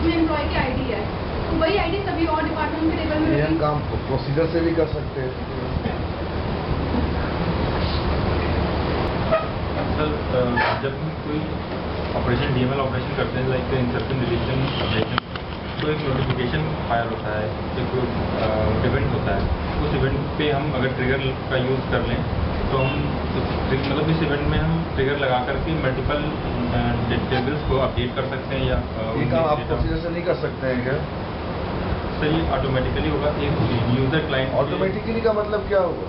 उसमें एम्प्लॉय की आईडी है, तो वही आईडी सभी और डिपार्टमेंट के टेबल में हम काम प्रोसीजर से भी कर सकते हैं। सर जब भी कोई ऑपरेशन डीएमएल ऑपरेशन करते हैं लाइक इंसर्शन डिलीशन ऑपरेशन, तो एक नोटिफिकेशन फायर होता है, एक इवेंट होता है। उस इवेंट पे हम अगर ट्रिगर का यूज़ कर लें तो हम मतलब इस इवेंट में हम ट्रिगर लगा करके मल्टीपल टेबल्स को अपडेट कर सकते हैं। या ये काम आप प्रोसीजर से नहीं कर सकते हैं क्या? सर ये ऑटोमेटिकली होगा। एक यूज़र क्लाइंट ऑटोमेटिकली का मतलब क्या होगा?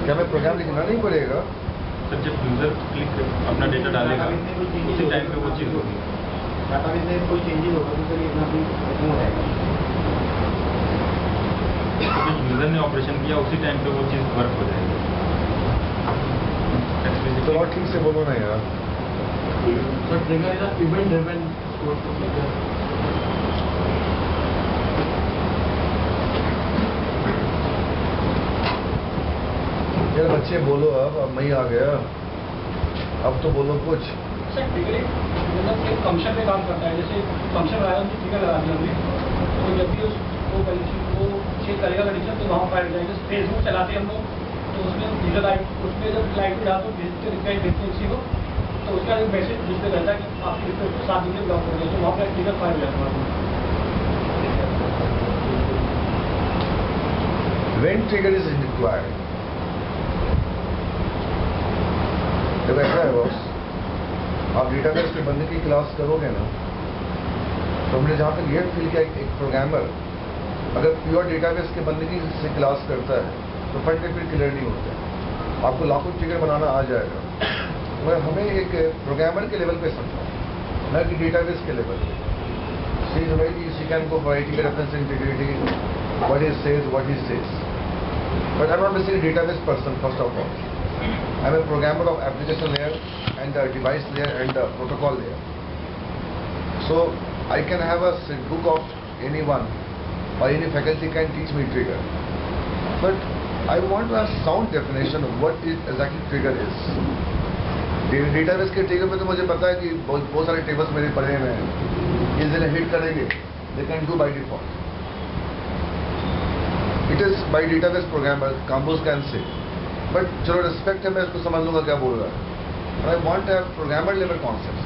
क्या हमें प्रोग्राम लिखना नहीं पड़ेगा? सर जब यूज़र क्लिक अपना डेटा डालेगा उसी टाइम पे वो चीज़ होगी। कोई चेंजेस होगा तो सर इतना खत्म हो जाएगा। तो जब यूज़र ने ऑपरेशन किया उसी टाइम पे वो चीज़ वर्क हो जाएगी। तो और ठीक से बोलो ना यार। Sir trigger is event driven procedure. यार बच्चे बोलो, अब मैं ही आ गया, अब तो बोलो कुछ। सर ट्रिगर मतलब एक फंक्शन पे काम करता है, जैसे फंक्शन आया उसकी ट्रिगर लगा दिया हमने, तो जब भी उसको कंडीशन को चेक करेगा कंडीशन तो वहाँ फायर जाएगा। फेसबुक चलाते हैं हम लोग, तो उसमें यूजर लाइट उसमें जब लाइट में जाते भेजते रिक्वेस्ट भेजते उसी को, तो उसका एक मैसेज जिसपे रहता है कि आपकी रिक्वेस्ट को 7 दिन में ब्लॉक हो गया, तो वहाँ पर ट्रिगर फायर हो जाता है। When trigger is required? जब ऐसा है बॉस, आप डेटाबेस के बंदे की क्लास करोगे ना, तो हमने जहाँ तक ये फील किया एक प्रोग्रामर अगर प्योर डेटाबेस के बंदे की से क्लास करता है तो फंड फिर क्लियर नहीं होता है। आपको लाखों ट्रिगर बनाना आ जाएगा, मगर हमें एक प्रोग्रामर के लेवल पे समझो, न कि डेटाबेस के लेवल पे। She can go for IT reference integrity, what he says, but I'm not basically a database person first of all. I'm a programmer of application layer and the device layer and the protocol layer. So I can have a book of anyone or any faculty can teach me trigger. But I want to have sound definition of what is exactly trigger is. Database के trigger पे तो मुझे पता है कि बहुत सारे tables मेरे पड़े हुए हैं, ये जिन्हें हिट करेंगे they can do by default. It is by database programmer, Combos can say. But चलो रिस्पेक्ट है, मैं उसको समझ लूँगा क्या बोल रहा है। But I want to have programmer level concepts.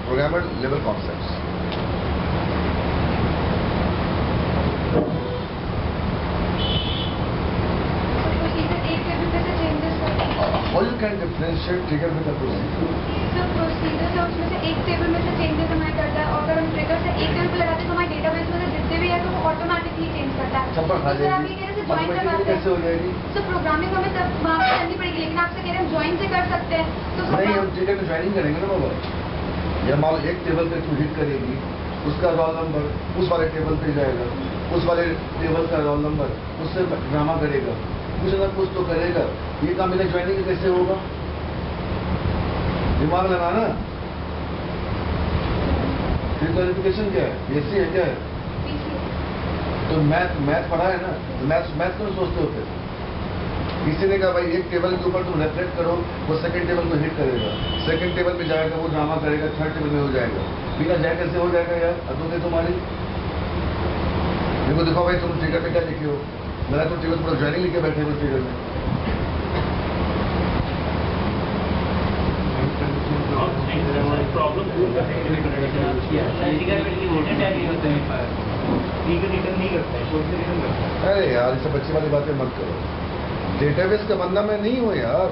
How you can differentiate trigger with a procedure? तो प्रोसीजर है उसमें से एक टेबल में से चेंजेस हमारे करता है, और अगर हम ट्रिगर से एक टेबल पे लगाते हैं तो हमारे डेटाबेस में से जितने भी है तो वो ऑटोमेटिकली चेंज करता है। चप्पल खा तो आप ये कह रहे हैं ज्वाइन करवाते हैं, कैसे हो जाएगी? तो प्रोग्रामिंग हमें तब वहाँ पे करनी पड़ेगी, लेकिन आपसे कह रहे हैं हम ज्वाइन से कर सकते हैं। तो नहीं, हम ट्रिगर में ज्वाइनिंग करेंगे ना बाबा। या मान लो एक टेबल पे तू हिट करेगी, उसका रोल नंबर उस वाले टेबल पे जाएगा, उस वाले टेबल का रोल नंबर उससे ड्रामा करेगा, कुछ ना कुछ तो करेगा। ये काम बिना ज्वाइनिंग कैसे होगा? दिमाग लगाना। फिर क्वालिफिकेशन क्या है? BSc है क्या है? तो मैथ पढ़ा है ना, मैथ क्यों सोचते हो फिर? किसी ने कहा भाई एक टेबल के ऊपर तुम रेफरेट करो, वो सेकंड टेबल को हिट करेगा, सेकंड टेबल पे जाएगा, वो ड्रामा करेगा, थर्ड टेबल में हो जाएगा। बिना जाए कैसे हो जाएगा यार? अदोगे तुम्हारी। मेरे को दिखाओ भाई तुम ट्रिगर पे क्या लिखे हो? मेरा तो ट्रिगर पूरा ज्वाइनिंग लिखे बैठे हो ट्रिगर में। अरे यार ये सब बच्ची वाली बातें मत करो। डेटाबेस का बंदा मैं नहीं हूँ यार।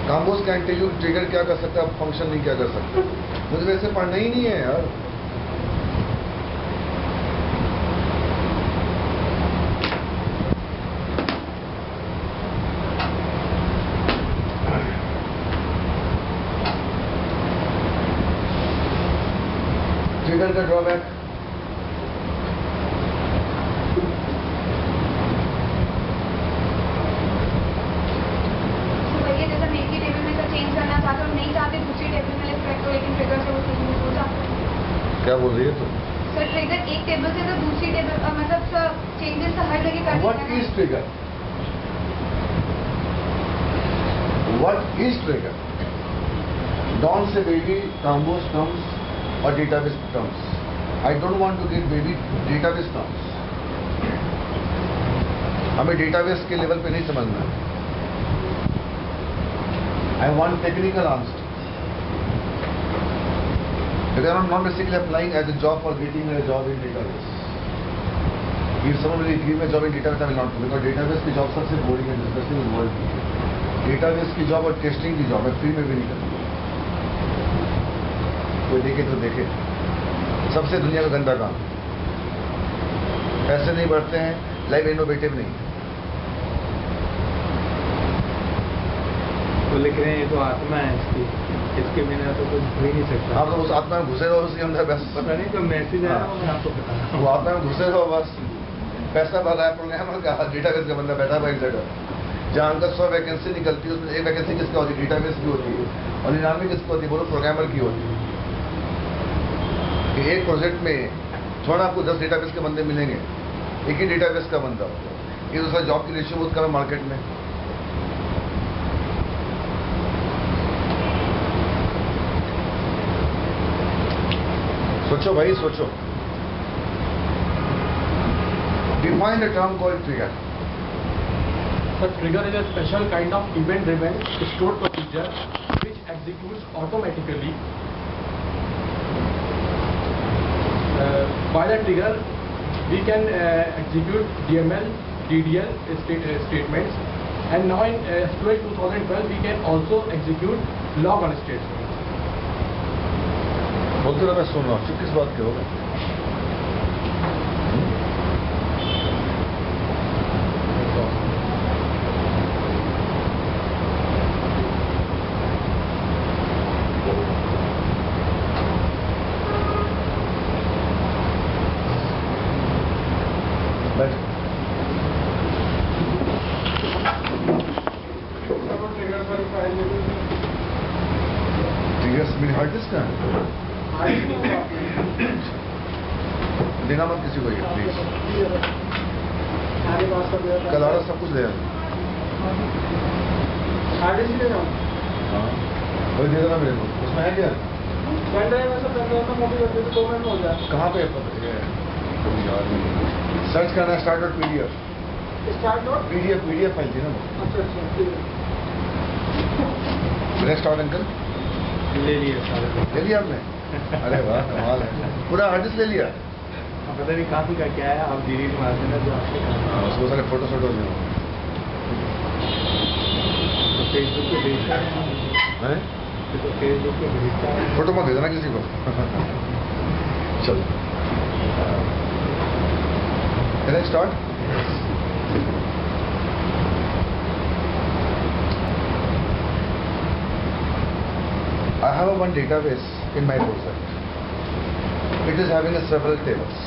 Kamboj can tell you trigger क्या कर सकता है, फंक्शन नहीं क्या कर सकता। मुझे वैसे पढ़ना ही नहीं है यार। ट्रिगर का ड्रॉबैक क्या बोल रही है तुम? सर ट्रिगर एक टेबल से तो दूसरी टेबल मतलब चेंजेस तो हर जगह कर What is trigger? What is trigger? Don't say baby, Combos terms or database terms. I don't want to get baby database terms. हमें database के लेवल पे नहीं समझना है. I want technical answer. Because I'm not basically applying as a job for getting a job in database. If someone will give me a job in database, I will not do, because database की job सबसे boring है, disgusting is world. Database की job और testing की job है, free में भी नहीं करती. कोई देखे तो देखे. सबसे दुनिया का गंदा काम. पैसे नहीं बढ़ते हैं, लाइफ इनोवेटिव नहीं. तो लिख रहे हैं ये तो आत्मा है इसके बिना तो कुछ हो ही नहीं सकता. आप तो उस आत्मा में घुसे रहो, उसके अंदर बस. पता नहीं तो मैसेज आया मैं आपको बता रहा हूँ. वो आत्मा में घुसे रहो बस. पैसा भर रहा है प्रोग्रामर का, डेटाबेस का बंदा बैठा हुआ एक जगह. जहाँ अंदर 100 वैकेंसी निकलती है, उसमें एक वैकेंसी किसका होती है? डेटाबेस की होती है. और 99 किसकी होती है? बोलो प्रोग्रामर की होती है. कि एक प्रोजेक्ट में थोड़ा आपको 10 डेटाबेस के बंदे मिलेंगे, एक ही डेटाबेस का बंदा. ये दूसरा जॉब की रेशियो बहुत कम है मार्केट में. सोचो भाई, सोचो. Define the term called trigger. So trigger is a special kind of event-driven stored procedure which executes automatically. By the trigger, we can execute DML, DDL statements, and now in SQL 2012 we can also execute log on statements. बोलते रहो, मैं सुन रहा हूँ. चुप किस बात के होगा? ट्रिगर्स मेरी हार्ड डिस्क का है. देना मत किसी को ये प्लीज. कल आ रहा सब कुछ दे. हाँ वही दे देना मेरे को. उसमें है क्या? कहाँ पे सर्च करना है? Start dot PDF. PDF file थी ना वो. नेक्स्ट और अंकल ले लिया सारे. ले लिया आपने? अरे वाह, कमाल है. पूरा हार्ड डिस्क ले लिया. पता नहीं काफी का क्या है, आप डिलीट मार देना जो आपके काम. उसको सारे फोटो शोटो ले. तो फेसबुक पे भेजता है, तो फेसबुक पे भेजता है. फोटो मत भेजना किसी को. चलो can I start? I have one database in my project. It is having several tables.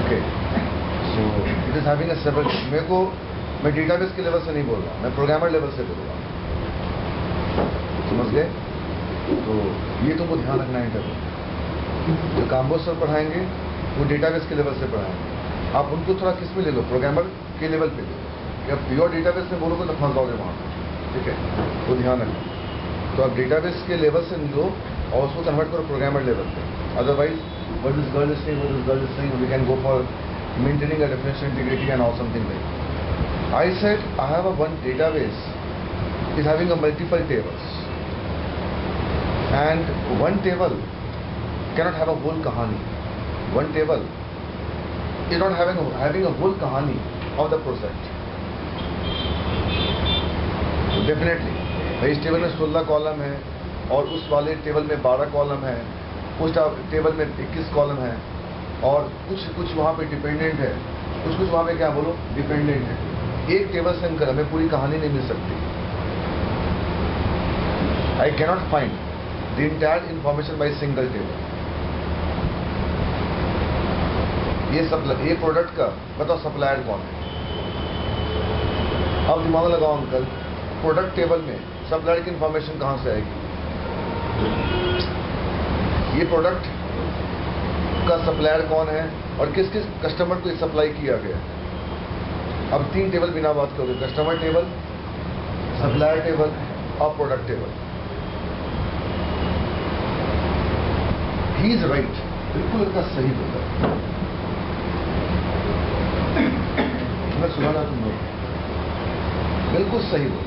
Okay. So it is having several. मेरे को मैं database के लेवल से नहीं बोल रहा, मैं प्रोग्रामर लेवल से बोल रहा. समझ गए? तो ये तुमको ध्यान रखना है. इंटरव्यू जो काम्बो सर पढ़ाएंगे वो डेटाबेस के लेवल से पढ़ाएंगे. आप उनको थोड़ा किस में ले लो? प्रोग्रामर के लेवल पे ले लो. जब प्योर डेटाबेस में बोलोगे तो फंस जाओगे वहाँ पर. ठीक है, वो ध्यान रखना. तो आप डेटाबेस के लेवल से लो और उसको कन्वर्ट करो प्रोग्रामर लेवल पे. Otherwise what is girl is saying, what is girl is saying, we can go for maintaining a definition integrity and all something like. I said I have a one database is having a multiple tables, and one table cannot have a whole kahani. One table is not having a whole kahani of the project. So definitely भाई इस table में 16 column है और उस वाले table में 12 column है, उस टेबल में 21 कॉलम है, और कुछ वहाँ पे डिपेंडेंट है, कुछ वहाँ पे क्या बोलो डिपेंडेंट है. एक टेबल से हमको हमें पूरी कहानी नहीं मिल सकती. I cannot find the entire information by single table. ये प्रोडक्ट का बताओ सप्लायर कौन है? अब दिमाग लगाओ अंकल, प्रोडक्ट टेबल में सप्लायर की इंफॉर्मेशन कहाँ से आएगी? ये प्रोडक्ट का सप्लायर कौन है और किस किस कस्टमर को सप्लाई किया गया? अब 3 टेबल बिना बात करोगे, कस्टमर टेबल, सप्लायर टेबल और product table. He is right. बिल्कुल इनका सही बोल रहा है। मैं सुना रहा तुम लोग, बिल्कुल सही बोल।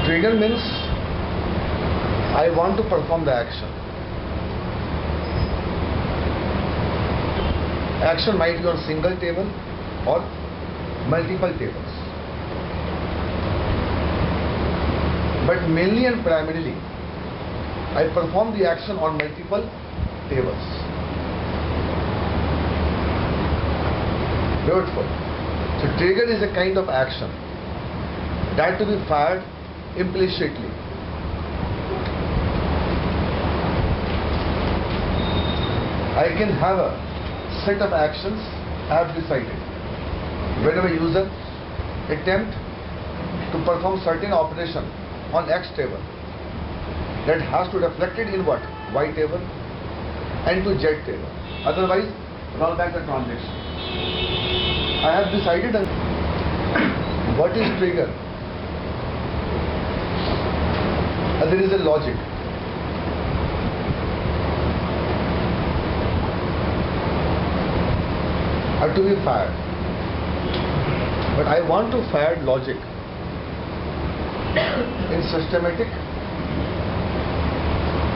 Trigger means I want to perform the action. Action might be on single table or multiple tables. But mainly and primarily, I perform the action on multiple tables. Beautiful. So trigger is a kind of action that to be fired implicitly. I can have a set of actions I have decided. Whenever user attempt to perform certain operation on X table, that has to reflect it in what? Y table and to Z table. Otherwise, roll back the transaction. I have decided what is trigger. There is a logic. Are to be fired, but I want to fire logic in systematic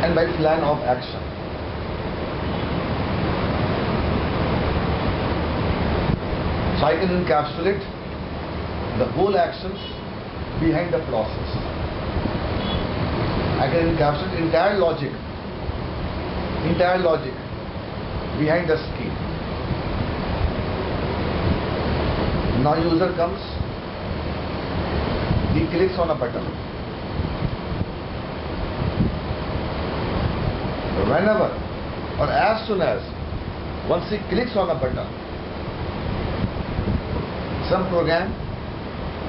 and by plan of action. So I can encapsulate the whole actions behind the process. I can encapsulate entire logic behind the scheme. Now user comes, he clicks on a button. Whenever or as soon as once he clicks on a button, some program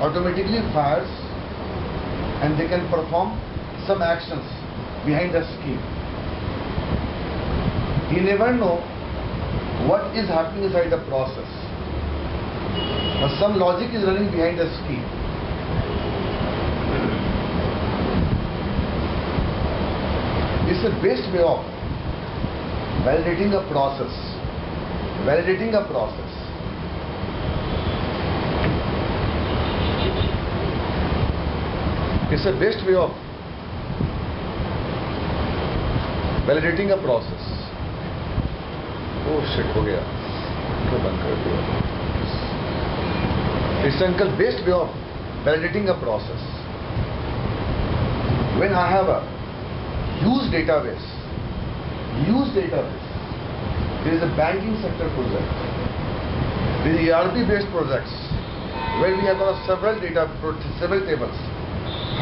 automatically fires and they can perform some actions behind the scheme. He never know what is happening inside the process. But some logic is running behind the scheme. This is the best way of validating a process. Validating a process. It's the best way of validating a process. Oh shit, हो गया. तो बंद कर दिया. It's the best way of validating a process. When I have a huge database, there is a banking sector project, there is ERP-based projects where we have got several tables,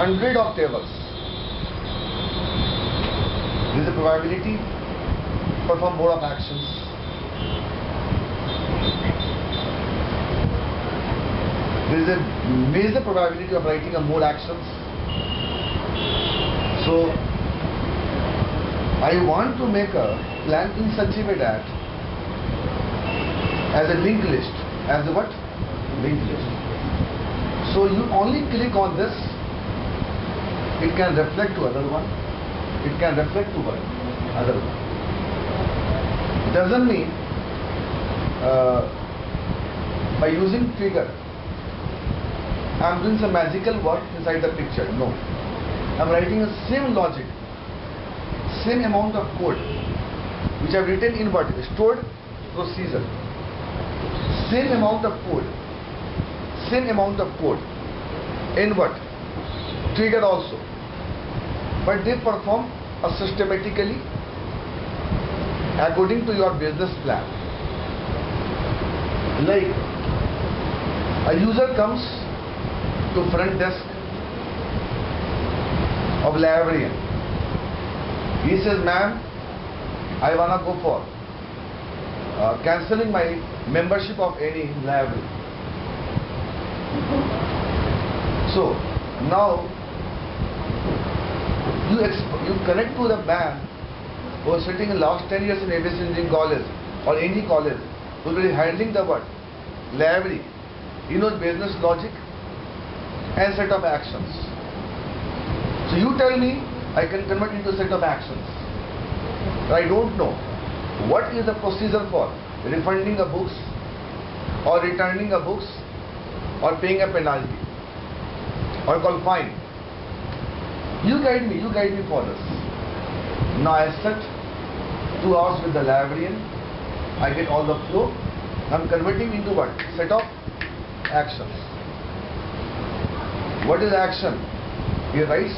hundred of tables. There is a probability to perform more of actions. There is a major probability of writing a more actions. So I want to make a plan in such a way that as a linked list, as a what? Linked list. So you only click on this, it can reflect to other one, it can reflect to other one. Doesn't mean by using trigger I am doing some magical work inside the picture. No. I am writing the same logic, same amount of code which I have written in what? Stored procedure. Same amount of code in what? Trigger also. But they perform systematically according to your business plan. Like a user comes to front desk of librarian. He says, ma'am, I wanna go for cancelling my membership of any library. So now you connect to the man who is sitting in last 10 years in ABC Engineering College or any college who will be handling the what? Library. He knows business logic and set of actions. So you tell me I can convert into a set of actions. I don't know what is the procedure for refunding the books or returning the books or paying a penalty or call fine. You guide me for this. Now I sit 2 hours with the librarian, I get all the flow, I'm converting into what? Set of actions. What is action? He writes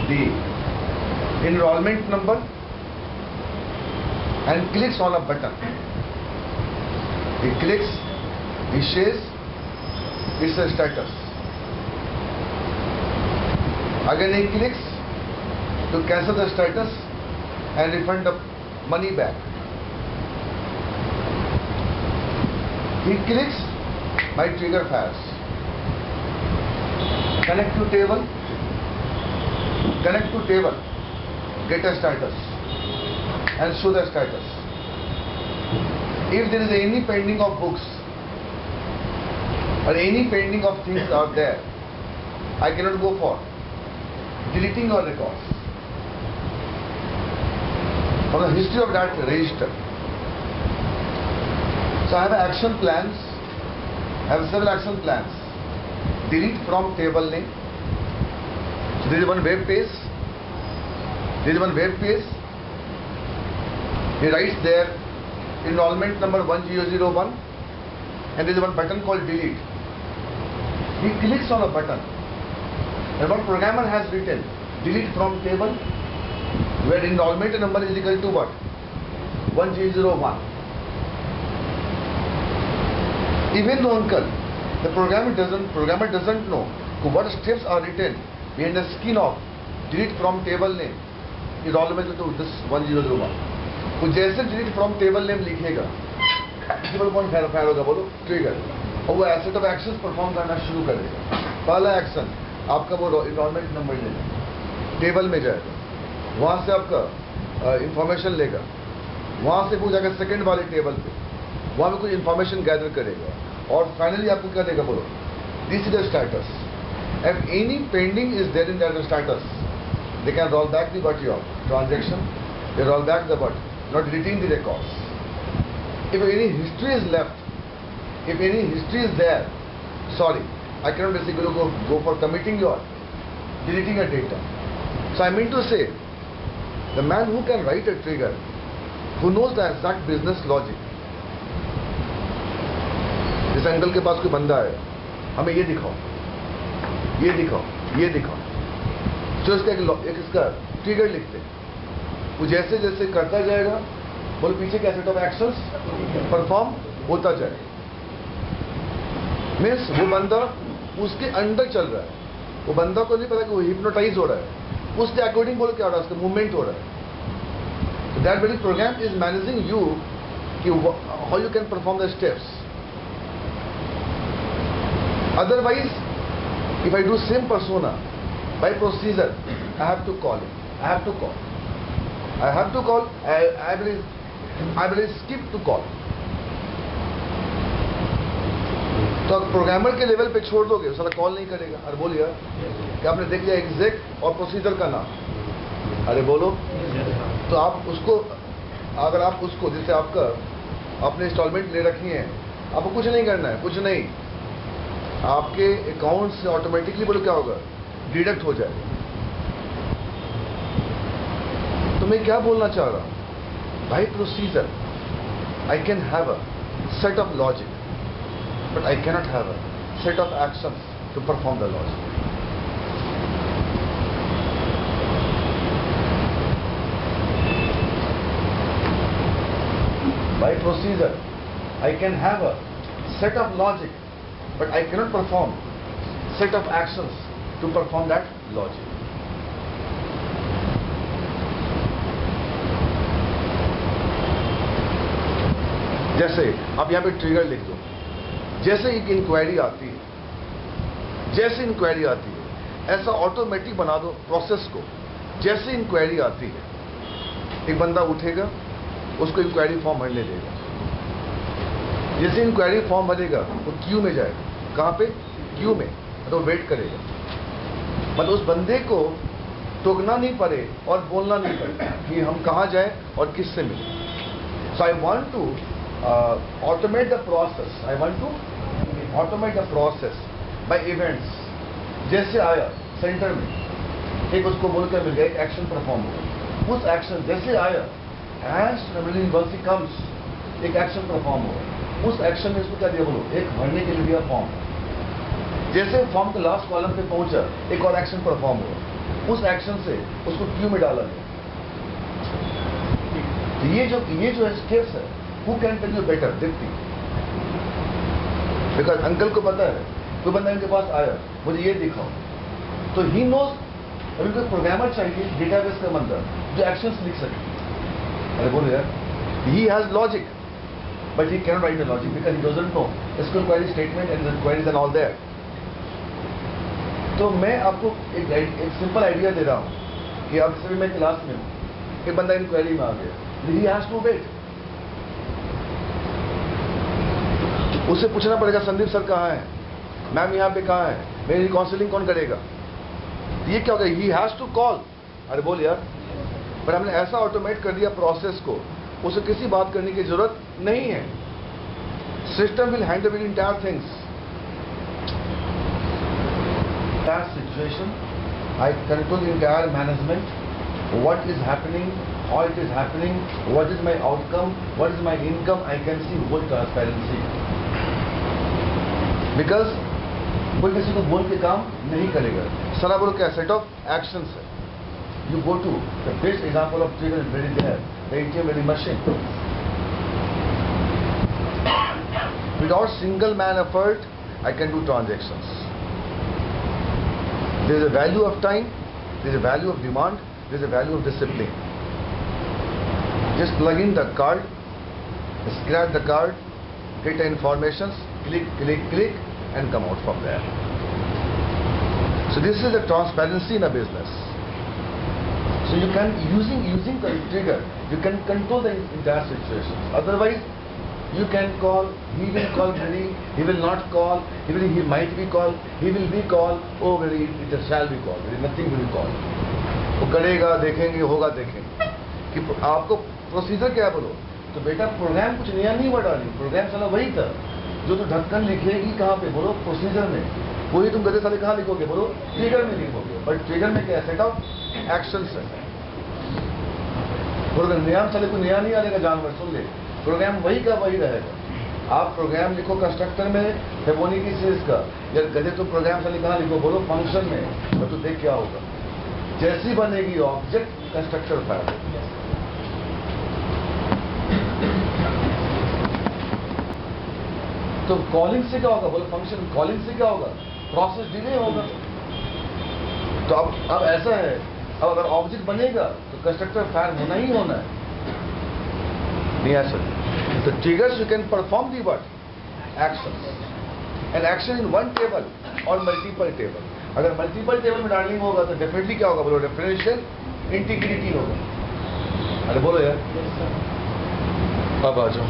the enrollment number and clicks on a button. He clicks, he says, it's a status. Again he clicks to cancel the status and refund the money back. He clicks, my trigger fires. Connect to table, get a status and show the status. If there is any pending of books or any pending of things out there, I cannot go for deleting your records from the history of that register. So I have action plans, I have several action plans. Delete from table name. So there is one web page. He writes there enrollment number 1001 and there is one button called delete. He clicks on a button and what programmer has written, delete from table where enrollment number is equal to what? 1001. Even though uncle, the programmer doesn't know what steps are written behind the skin of delete from table name enrollment to this 1001. वो जैसे delete from table name लिखेगा, principal कौन fire होगा बोलो? Trigger. और वो set of actions perform करना शुरू कर देगा. पहला एक्शन आपका वो enrollment नंबर लेगा, टेबल में जाएगा, वहाँ से आपका इंफॉर्मेशन लेगा, वहाँ से वो जाकर सेकंड वाले टेबल पे वहाँ पे कुछ इंफॉर्मेशन गैदर करेगा और फाइनली आपको क्या देगा बोलो? This is the status. If any pending is there in that status, they can roll back the what your transaction, they roll back the what, not deleting the records. If any history is left, if any history is there, sorry, I cannot basically go for committing your deleting a data. So I mean to say, the man who can write a trigger, who knows the exact business logic. जिस uncle के पास कोई बंदा है, हमें ये दिखाओ, ये दिखाओ, ये दिखाओ, जो इसका एक इसका ट्रिगर लिखते हैं, वो जैसे जैसे करता जाएगा, बोल पीछे क्या सेट ऑफ एक्शंस परफॉर्म होता जाएगा. मीन्स वो बंदा उसके अंडर चल रहा है, वो बंदा को नहीं पता कि वो हिप्नोटाइज हो रहा है, उसके अकॉर्डिंग बोल क्या हो रहा है, उसका मूवमेंट हो रहा है. That very programme is managing you कि how you can perform the steps. Otherwise, if I do same persona by procedure, I have to call it. I will skip to call. तो programmer के level पे छोड़ दोगे, साला call नहीं करेगा. अरे बोलिए कि आपने देख लिया एग्जैक्ट और प्रोसीजर का नाम, अरे बोलो. तो आप उसको, अगर आप उसको जैसे आपका आपने इंस्टॉलमेंट ले रखी है, आपको कुछ नहीं करना है, कुछ नहीं, आपके अकाउंट से ऑटोमेटिकली बोलो क्या होगा, डिडक्ट हो जाएगा. तो मैं क्या बोलना चाह रहा हूं, by procedure I can have a set of logic, but I cannot have a set of actions to perform the logic. By procedure, I can have a set of logic, but I cannot perform set of actions to perform that logic. जैसे आप यहाँ पे trigger लिख दो, जैसे एक inquiry आती है, जैसे इंक्वायरी आती है ऐसा ऑटोमेटिक बना दो प्रोसेस को. जैसे इंक्वायरी आती है एक बंदा उठेगा, उसको इंक्वायरी फॉर्म भरने देगा. जैसे इंक्वायरी फॉर्म भरेगा वो क्यू में जाएगा. कहाँ पे? क्यू में. तो वेट करेगा. मतलब उस बंदे को टोकना नहीं पड़े और बोलना नहीं पड़े कि हम कहाँ जाएं और किससे मिलें. So I want to automate the process. I want to automate the process by events. जैसे आया सेंटर में एक उसको बोलकर मिल गया, एक एक्शन परफॉर्म हुआ, उस एक्शन जैसे आया as once he comes एक एक्शन परफॉर्म हुआ, उस एक्शन में इसको क्या दिया बोलो, एक भरने के लिए दिया फॉर्म. जैसे फॉर्म के लास्ट कॉलम पे पहुंचा एक और एक्शन परफॉर्म हुआ, उस एक्शन से उसको क्यू में डाला गया. तो ये जो स्टेप्स है, who can tell you better Deepti, because uncle को पता है कोई बंदा इनके पास आया मुझे ये दिखाओ, तो ही नोज. अभी कोई प्रोग्रामर चाहिए डेटाबेस का बंदा जो एक्शंस लिख सके. अरे बोलो यार, he has logic but he can write the logic because he doesn't know SQL query statement and queries and all that. तो मैं आपको एक सिंपल आइडिया दे रहा हूँ कि अब जैसे मैं क्लास में हूँ, एक बंदा इंक्वायरी में आ गया, ही हैज टू वेट. उसे पूछना पड़ेगा संदीप सर कहाँ है, मैम यहाँ पे कहाँ है, मेरी काउंसलिंग कौन करेगा. ये क्या होगा, ही हैज टू कॉल. अरे बोल यार, पर हमने ऐसा ऑटोमेट कर दिया प्रोसेस को, उसे किसी बात करने की जरूरत नहीं है. System will handle with entire things. That situation, I control the entire management, what is happening, how it is happening, what is my outcome, what is my income, I can see whole transparency. Because कोई किसी को बोल के काम नहीं करेगा. सना बोलो क्या सेट ऑफ एक्शंस है. You go to the best example of trigger is very there, the ATM ready machine. Without single man effort, I can do transactions. There is a value of time, there is a value of demand, there is a value of discipline. Just plug in the card, scratch the card, get the informations, click, click, click, and come out from there. So this is the transparency in a business. So you can, using the trigger, you can control the entire situation. Otherwise, you can call, he will call Gary, he will not call, he might be called, he will be called, oh Gary, it shall be called, nothing will be called. वो करेगा, देखेंगे, होगा देखेंगे. कि आपको procedure क्या है बोलो, तो बेटा प्रोग्राम कुछ नया नहीं बढ़ा रही, प्रोग्राम साला वही था जो तो ढक्कन लिखेगी कहाँ पे बोलो, प्रोसीजर में. वही तुम गधे साले कहाँ लिखोगे बोलो, ट्रिगर में लिखोगे. बट ट्रिगर में क्या है, सेट ऑफ एक्शंस है. नया साले को नया नहीं आएगा, जानवर सुन ले, प्रोग्राम वही का वही रहेगा. आप प्रोग्राम लिखो कंस्ट्रक्टर में फेबोनिकी सीरीज का, या गधे तो प्रोग्राम से कहाँ लिखो बोलो फंक्शन में, तो देख क्या होगा, जैसी बनेगी ऑब्जेक्ट कंस्ट्रक्टर फाइल. तो कॉलिंग से क्या होगा बोलो, फंक्शन कॉलिंग से क्या होगा, प्रोसेस डिले होगा. तो अब ऐसा है, अब अगर ऑब्जेक्ट बनेगा तो कंस्ट्रक्टर फाइल होना ही होना है. नहीं ऐसा. The triggers you can perform the what? Actions. An action in one table or multiple table. अगर multiple table में डालनिंग होगा तो definitely क्या होगा बोलो, referential integrity होगा. अरे बोलो यार. अब आ जाओ.